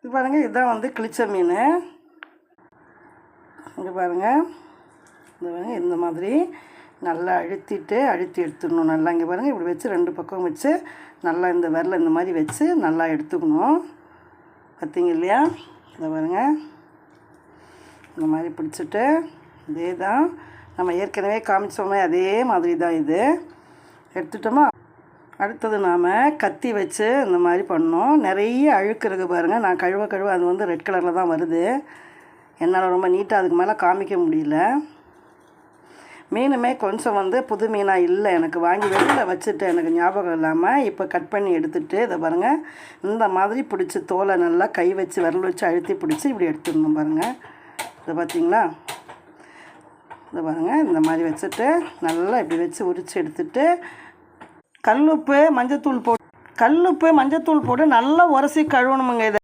இது பாருங்கள், இதுதான் வந்து கிளிச்ச மீன். இங்கே பாருங்கள், இந்த பாருங்கள் இந்த மாதிரி நல்லா அழுத்தி எடுத்துக்கணும். நல்லா இங்கே பாருங்கள், இப்படி வச்சு 2 பக்கம் வச்சு நல்லா இந்த விரல இந்த மாதிரி வச்சு நல்லா எடுத்துக்கணும். பார்த்தீங்க இல்லையா? இந்த பாருங்கள், இந்த மாதிரி பிடிச்சிட்டு இதே தான் நம்ம ஏற்கனவே காமிச்சோமே அதே மாதிரி தான் இது எடுத்துட்டோமா. அடுத்தது நாம் கத்தி வச்சு இந்த மாதிரி பண்ணோம். நிறைய அழுக்கு இருக்குது பாருங்கள். நான் கழுவ அது வந்து ரெட் கலரில் தான் வருது. என்னால் ரொம்ப நீட்டாக அதுக்கு மேலே காமிக்க முடியல. மீனுமே கொஞ்சம் வந்து புது மீனாக இல்லை, எனக்கு வாங்கி வெளியில் வச்சுட்டு எனக்கு ஞாபகம் இல்லாமல் இப்போ கட் பண்ணி எடுத்துகிட்டு இதை பாருங்கள், இந்த மாதிரி பிடிச்சி தோலை நல்லா கை வச்சு விரல் வச்சு அழுத்தி பிடிச்சி இப்படி எடுத்துடணும் பாருங்கள். இதை பார்த்தீங்களா? இதை பாருங்கள், இந்த மாதிரி வச்சுட்டு நல்லா இப்படி வச்சு உரித்து எடுத்துட்டு கல்லுப்பு மஞ்சத்தூள் போட்டு நல்லா உரசி கழுவணுமுங்க. இதை